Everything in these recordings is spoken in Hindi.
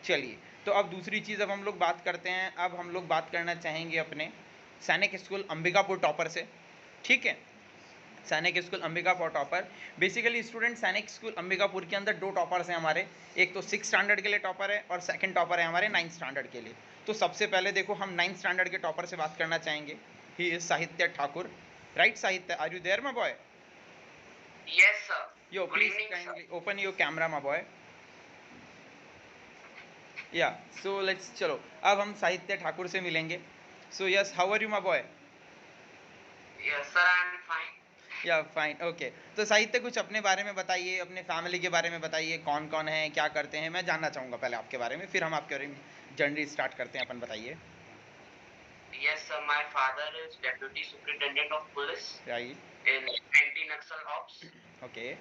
चलिए, तो अब दूसरी चीज़ अब हम लोग बात करते हैं, अब हम लोग बात करना चाहेंगे अपने सैनिक स्कूल अंबिकापुर टॉपर से, ठीक है? सैनिक school Ambikapur topper, basically student सैनिक स्कूल अंबिकापुर के अंदर 2 टॉपर्स हैं हमारे, एक तो 6th स्टैंडर्ड के लिए टॉपर है और सेकंड टॉपर है हमारे 9th स्टैंडर्ड के लिए। तो सबसे पहले देखो हम 9th स्टैंडर्ड के टॉपर से बात करना चाहेंगे, he is Sahitya Thakur, right Sahitya, are you there my boy? Yes, sir. यो Good please evening, sir. Kindly open your camera my boy. Yeah so let's, चलो अब हम साहित्य ठाकुर से मिलेंगे। So yes, how are you my boy? Yes, sir, I'm fine. Yeah fine, okay. तो साहित्य कुछ अपने बारे में बताइए, अपने फैमिली के बारे में बताइए, कौन कौन है, क्या करते हैं, मैं जानना चाहूँगा पहले आपके बारे में, फिर हम आपके बारे में जर्नी स्टार्ट करते हैं अपन, बताइए। Yes, sir, my father is Deputy Superintendent of Police right, in Anti-Naxal Ops. Okay,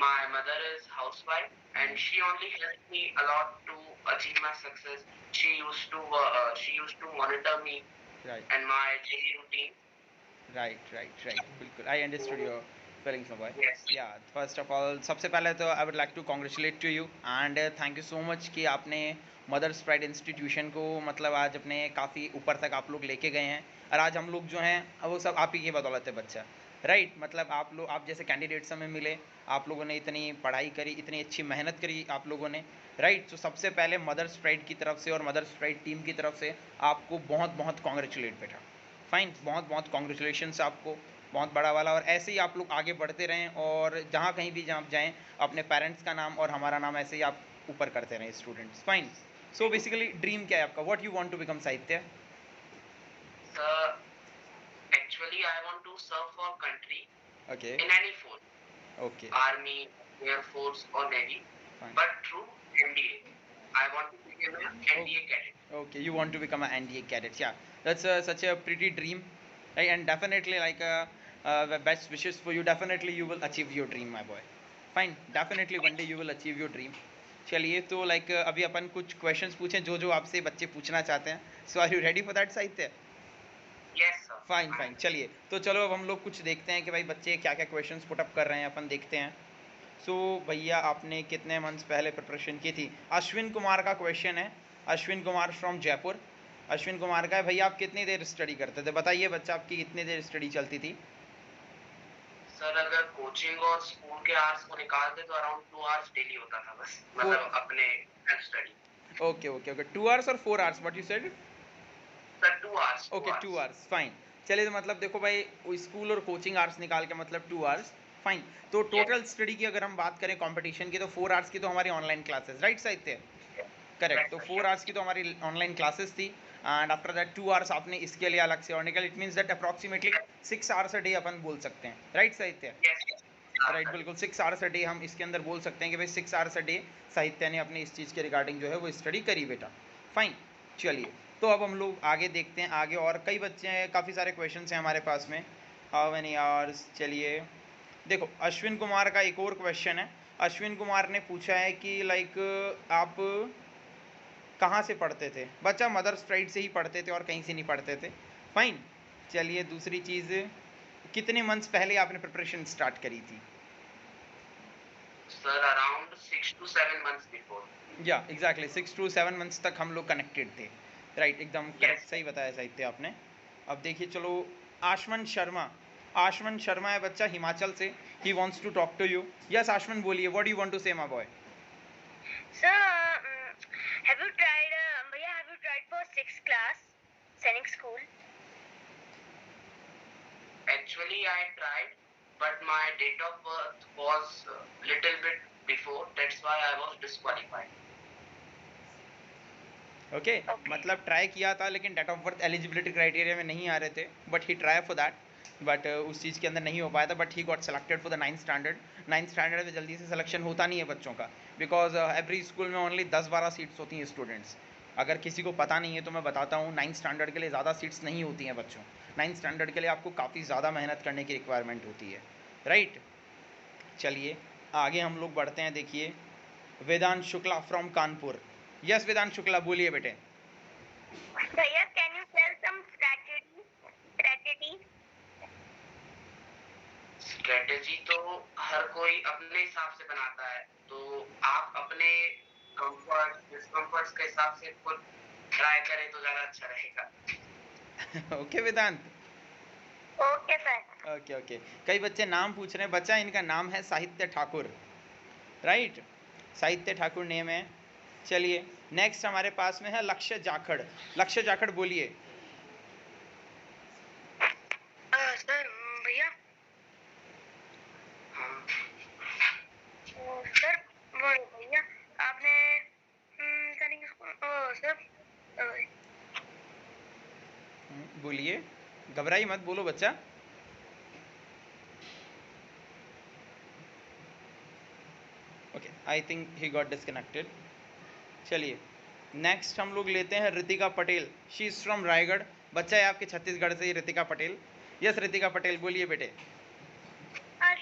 My mother is housewife and she only helped me a lot to achieve my success. She used to monitor me right, and my daily routine. Right, right, right, बिल्कुल, I understood your feelings my boy. Yes. Yeah first of all, सबसे पहले तो I would like to congratulate to you and thank you so much कि आपने मदर्स प्राइड इंस्टीट्यूशन को मतलब आज अपने काफ़ी ऊपर तक आप लोग लेके गए हैं, और आज हम लोग जो हैं वो सब आप ही की बदौलत है बच्चा, राइट। मतलब आप जैसे कैंडिडेट्स हमें मिले, आप लोगों ने इतनी पढ़ाई करी, इतनी अच्छी मेहनत करी आप लोगों ने, राइट। तो सबसे पहले मदर्स प्राइड की तरफ से और मदर्स प्राइड टीम की तरफ से आपको बहुत बहुत कॉन्ग्रेचुलेट बेटा, फाइन, बहुत बहुत कॉन्ग्रेचुलेशंस आपको, बहुत बड़ा वाला, और ऐसे ही आप लोग आगे बढ़ते रहें और जहाँ कहीं भी जहाँ जाएँ अपने पेरेंट्स का नाम और हमारा नाम ऐसे ही आप ऊपर करते रहें students, fine. So basically dream क्या है आपका, what you want to become Sahitya? Sir, actually I want to serve for country okay, in any force, okay, Army, Air Force or Navy, fine, but through NDA. I want to become an NDA cadet. okay, you want to become an NDA cadet, yeah, that's such a pretty dream, right? And definitely like best wishes for you, definitely you will achieve your dream my boy, fine, definitely one day you will achieve your dream। चलिए, तो लाइक अभी अपन कुछ क्वेश्चंस पूछें जो जो आपसे बच्चे पूछना चाहते हैं, so are you ready for that Sahitya? Yes, sir. Fine, fine, चलिए तो चलो अब हम लोग कुछ देखते हैं कि भाई बच्चे क्या क्या क्वेश्चंस पुटअप कर रहे हैं, अपन देखते हैं। सो भैया आपने कितने मंथ्स पहले प्रिपरेशन की थी? अश्विन कुमार का क्वेश्चन है, अश्विन कुमार फ्रॉम जयपुर, अश्विन कुमार का है, भैया आप कितनी देर स्टडी करते थे, बताइए बच्चा आपकी कितनी देर स्टडी चलती थी? सर अगर कोचिंग और स्कूल के आवर्स को निकाल दे तो अराउंड 2 आवर्स डेली होता था बस, मतलब अपने self study. Okay, okay, okay, 2 hours और 4 hours, what you said? Sir 2 hours, 2 okay, 2 hours. Hours, fine. चलिए, तो मतलब देखो भाई, स्कूल और कोचिंग आवर्स निकाल के मतलब 2 आवर्स, फाइन। तो टोटल स्टडी की अगर हम बात करें कंपटीशन की, तो 4 आवर्स की तो हमारी online classes, right Sahitya? Correct, तो 4 आवर्स की तो हमारी ऑनलाइन क्लासेस थी, एंड आफ्टर दैट 2 आवर्स आपने इसके लिए अलग से और निकल, it means that approximately 6 hours a day अपन बोल सकते हैं, राइट साहित्य? राइट, बिल्कुल 6 आवर्स अ डे हम इसके अंदर बोल सकते हैं कि भाई 6 आवर्स अ डे साहित्य ने अपने इस चीज़ के रिगार्डिंग जो है वो स्टडी करी बेटा, फाइन। चलिए, तो अब हम लोग आगे देखते हैं, आगे और कई बच्चे हैं, काफ़ी सारे क्वेश्चंस हैं हमारे पास में। हाउ मेनी आवर्स, चलिए देखो अश्विन कुमार का एक और क्वेश्चन है। अश्विन कुमार ने पूछा है कि लाइक आप कहाँ से पढ़ते थे? बच्चा मदर स्ट्राइट से ही पढ़ते थे और कहीं से नहीं पढ़ते थे, फाइन। चलिए, दूसरी चीज़, कितने मंथ्स पहले आपने प्रिपरेशन स्टार्ट करी थी? Sir around 6 to 7 months before. या एग्जैक्टली 6 to 7 मंथ्स तक हम लोग कनेक्टेड थे, राइट, एकदम करेक्ट, सही बताया साहित्य आपने। अब देखिए, चलो आशमन शर्मा, आशमन शर्मा है बच्चा हिमाचल से, he wants to talk to you. Yes Ashman, बोलिए, what do you want to say my boy? Sir, have you tried, Bhaiya, have you tried for 6th class, Sainik School? Actually I tried, but my date of birth was little bit before, that's why I was disqualified. Okay, मतलब ट्राई किया था लेकिन date of birth eligibility criteria में नहीं आ रहे थे, but he try for that, but उस चीज़ के अंदर नहीं हो पाया था, but he got selected for the 9th standard. 9th standard में जल्दी से सिलेक्शन होता नहीं है बच्चों का, बिकॉज एवरी स्कूल में ओनली 10-12 सीट्स होती हैं स्टूडेंट्स। अगर किसी को पता नहीं है तो मैं बताता हूँ, 9th स्टैंडर्ड के लिए ज़्यादा सीट्स नहीं होती हैं बच्चों। 9th स्टैंडर्ड के लिए आपको काफ़ी ज़्यादा मेहनत करने की रिक्वायरमेंट होती है, राइट। चलिए, आगे हम लोग बढ़ते हैं, देखिए वेदांत शुक्ला फ्रॉम कानपुर। यस वेदांत शुक्ला, बोलिए बेटे। Bhaiya, can you tell some strategy? Strategy तो हर कोई अपने हिसाब से बनाता है, तो आप अपने कंफर्ट डिस्कम्फर्ट्स के हिसाब से खुद ट्राई करें तो ज़्यादा अच्छा रहेगा। ओके वेदांत, ओके सर। Okay okay. कई बच्चे नाम पूछ रहे हैं। बच्चा इनका नाम है साहित्य ठाकुर, राइट? साहित्य ठाकुर नेम है। चलिए नेक्स्ट हमारे पास में है लक्ष्य जाखड़। लक्ष्य जाखड़ बोलिए। सर भैया, हाँ सर वो भैया आपने सैनिक स्कूल सर बोलिए, घबराइए मत, बोलो बच्चा। Okay, I think he got disconnected. चलिए नेक्स्ट हम लोग लेते हैं Ritika Patel. She is from Raigarh. बच्चा है आपके छत्तीसगढ़ से, रितिका पटेल। यस रितिका पटेल बोलिए बेटे।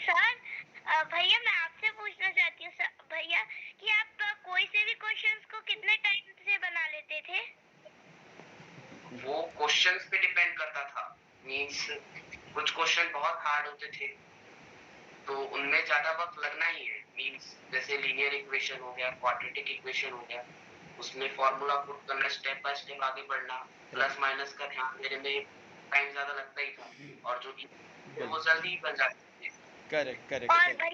सर भैया मैं आपसे पूछना चाहती हूँ भैया कि आप कोई से भी क्वेश्चंस को कितने टाइम से बना लेते थे? वो क्वेश्चंस पे डिपेंड करता था। मींस कुछ क्वेश्चन बहुत हार्ड होते थे तो उनमें ज्यादा वक्त लगना ही है। मींस जैसे लीनियर इक्वेशन हो गया, क्वाड्रेटिक इक्वेशन हो गया, उसमें फॉर्मूला पुट करना, स्टेप बाय स्टेप आगे बढ़ना, प्लस माइनस का ध्यान देने में टाइम ज्यादा लगता ही था। और जो वो जल्दी ही बन जाती थी। करेक्ट और करेक्ट। भाई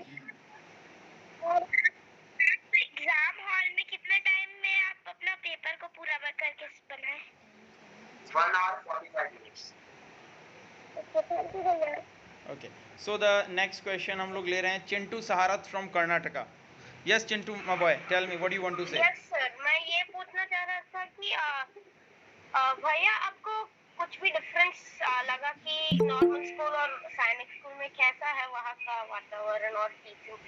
एग्जाम हॉल में कितने टाइम में आप अपना पेपर को पूरा करके बनाए? 1 hour 45 minutes। Okay, so the next question हम लोग ले रहे हैं Chintu Saharat from Karnataka. Yes Chintu my boy, tell me what you want to say. Yes sir, मैं ये पूछना चाह रहा था कि भैया आपको कुछ भी डिफरेंस लगा कि नॉर्मल स्कूल और सैनिक स्कूल में कैसा है वहाँ का वातावरण और टीचिंग?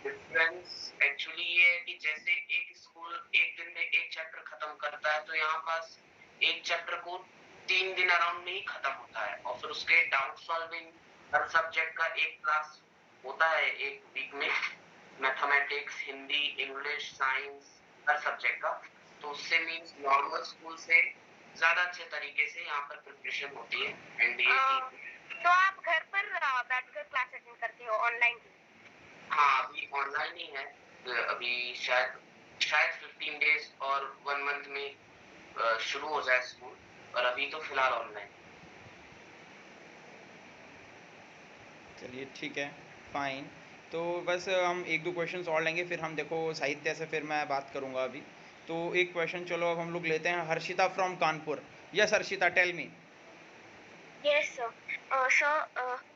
डिफरेंस एक्चुअली ये है कि जैसे एक स्कूल एक दिन में एक चैप्टर खत्म करता है तो यहाँ पास एक चैप्टर को 3 दिन अराउंड में ही खत्म होता है। और फिर उसके डाउट सॉल्विंग हर सब्जेक्ट का एक क्लास होता है एक वीक में, मैथमेटिक्स, हिंदी, इंग्लिश, साइंस, हर सब्जेक्ट का। तो उससे मीन्स नॉर्मल स्कूल से ज्यादा अच्छे तरीके से यहाँ पर प्रिपरेशन होती है। एंड ये तो आप घर पर बैठकर क्लास अटेंड करते हो ऑनलाइन? हाँ अभी ऑनलाइन ही है। अभी शायद 15 डेज और 1 मंथ में शुरू हो जाए स्कूल, और अभी तो फिलहाल ऑनलाइन। चलिए ठीक है, फाइन। तो बस हम एक दो क्वेश्चंस और लेंगे, फिर हम देखो साहित्य से फिर मैं बात करूंगा अभी। तो एक क्वेश्चन चलो अब हम लोग लेते हैं Harshita from Kanpur. Yes Harshita tell me. Yes, sir.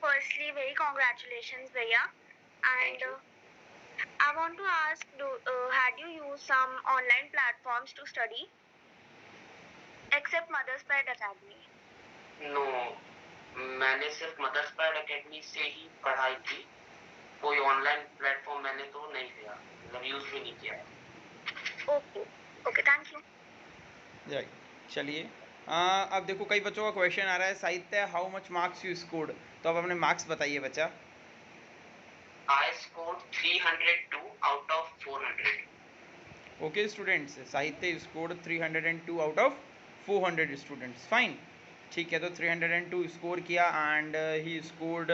Firstly, very congratulations, Bhaiya. And I want to ask, had you used some online platforms to study, except Mother's Pet Academy? No, मैंने सिर्फ मदर्स पैड एकेडमी से ही पढ़ाई की। कोई ऑनलाइन प्लेटफॉर्म मैंने तो नहीं लिया, मतलब यूज भी नहीं किया। Okay. Okay, thank you. Right, चलिए अब देखो कई बच्चों का क्वेश्चन आ रहा है Sahitya how much marks you scored. तो अब अपने मार्क्स बताइए बच्चा। I scored 302 out of 400। Okay students, Sahitya scored 302 out of 400 students, fine. ठीक है, तो 302 स्कोर किया and he scored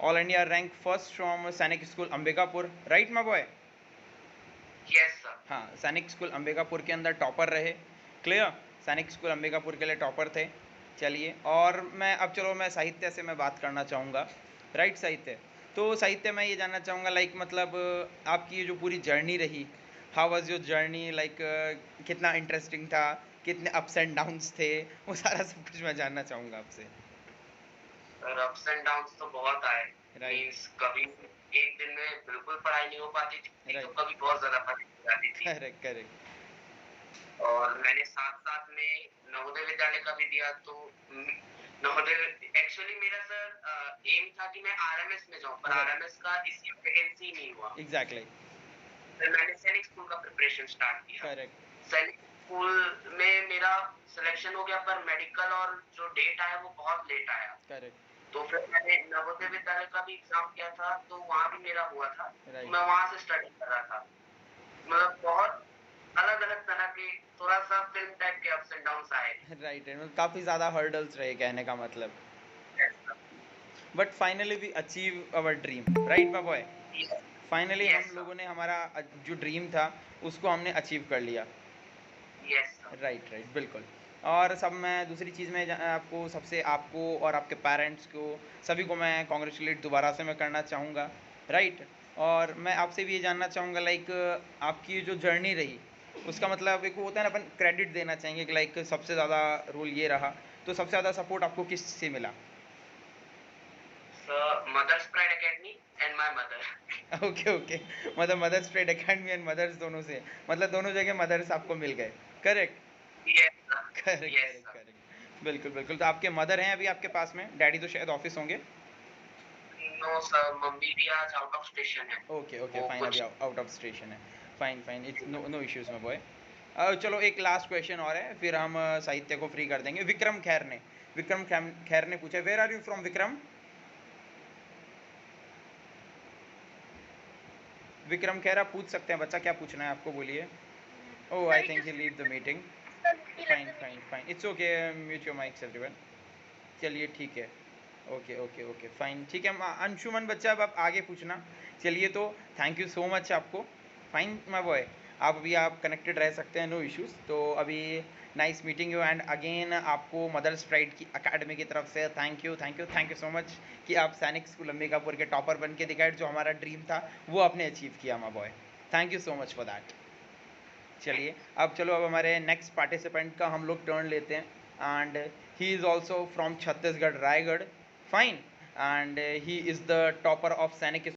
all India rank first from Sainik school Ambikapur, right my boy? Yes sir. हाँ, सैनिक स्कूल अंबिकापुर के अंदर टॉपर रहे। क्लियर, सैनिक स्कूल अंबिकापुर के लिए टॉपर थे। चलिए, और मैं अब चलो मैं साहित्य से मैं बात करना चाहूँगा, राइट? साहित्य, तो साहित्य मैं ये जानना चाहूँगा लाइक मतलब आपकी ये जो पूरी जर्नी रही, how was your journey like, कितना इंटरेस्टिंग था, कितने अप्स एंड डाउन्स थे, वो सारा सब कुछ मैं जानना चाहूँगा आपसे। सर अप्स एंड डाउन्स तो बहुत आए। राइट मींस कभी एक दिन में बिल्कुल पढ़ाई नहीं हो पाती थी, तो राइट, कभी बहुत ज्यादा पढ़ाई हो जाती थी। Correct correct. और मैंने साथ साथ में नवोदय विद्यालय का भी दिया। तो नवोदय एक्चुअली मेरा सर एम था कि मैं आरएमएस में जाऊं, पर Right. आरएमएस का इसी वैकेंसी नहीं हुआ। एग्जैक्टली, फिर मैंने सैनिक स्कूल का प्रिपरेशन स्टार्ट किया। करेक्ट। सैनिक स्कूल में मेरा सिलेक्शन हो गया, पर मेडिकल और जो डेट आया वो बहुत लेट आया। करेक्ट, तो फिर मैंने नवोदय विद्यालय का भी एग्जाम किया था, तो वहाँ भी मेरा हुआ था। Right. तो मैं वहाँ से स्टडी कर रहा था। मतलब बहुत अलग अलग तरह के, थोड़ा सा फिल्म टाइप के अप्स एंड डाउन्स आए। राइट, काफ़ी ज़्यादा हर्डल्स रहे कहने का मतलब, but finally we achieve our dream, right my boy? Finally Yes, हम sir. लोगों ने हमारा जो ड्रीम था उसको हमने अचीव कर लिया। Yes, sir. राइट राइट बिल्कुल। और सब मैं दूसरी चीज़ में आपको सबसे आपको और आपके पेरेंट्स को सभी को मैं कॉन्ग्रेचुलेट दोबारा से मैं करना चाहूँगा। राइट। और मैं आपसे भी ये जानना चाहूँगा लाइक आपकी जो जर्नी रही उसका मतलब एक वो होता है ना अपन क्रेडिट देना चाहेंगे कि लाइक सबसे ज़्यादा रोल ये रहा, तो सबसे ज़्यादा सपोर्ट आपको किस से मिला? So, Mother's Pride Academy and my mother. Okay okay, मतलब mothers trade academy and mothers दोनों से, मतलब दोनों जगह मदर्स आपको मिल गए। Correct Yes, sir. Correct Yes, correct sir. Correct बिल्कुल बिल्कुल। तो आपके मदर हैं अभी आपके पास में, डैडी तो शायद ऑफिस होंगे। No, sir. मम्मी भी आज आउट ऑफ स्टेशन है। ओके ओके वो फाइन, अभी कुछ आउट ऑफ स्टेशन है। Fine fine, it's no no issues my boy. चलो एक लास्ट क्वेश्चन और है फिर हम साहित्य को फ्री कर देंगे। विक्रम खैर ने पूछा, where are you from Vikram? Vikram Khair आप पूछ सकते हैं बच्चा, क्या पूछना है आपको, बोलिए। Oh I think he leave the meeting. Fine fine fine, it's okay, mute your mics everyone. चलिए ठीक है, ओके ओके ओके फाइन, ठीक है। अंशुमन बच्चा अब आप आगे पूछना। चलिए तो थैंक यू सो मच आपको। फाइन माय बॉय, आप अभी आप कनेक्टेड रह सकते हैं, नो इश्यूज़। तो अभी nice meeting you and again आपको मदर्स प्राइड की अकेडमी की तरफ से thank you thank you thank you so much कि आप सैनिक स्कूल अंबिकापुर के टॉपर बन के दिखाए, जो हमारा ड्रीम था वो आपने अचीव किया my boy. Thank you so much for that. चलिए अब चलो, अब हमारे नेक्स्ट पार्टिसिपेंट का हम लोग टर्न लेते हैं and he is also from Chhattisgarh Raigarh. Fine, and he is the topper of सैनिक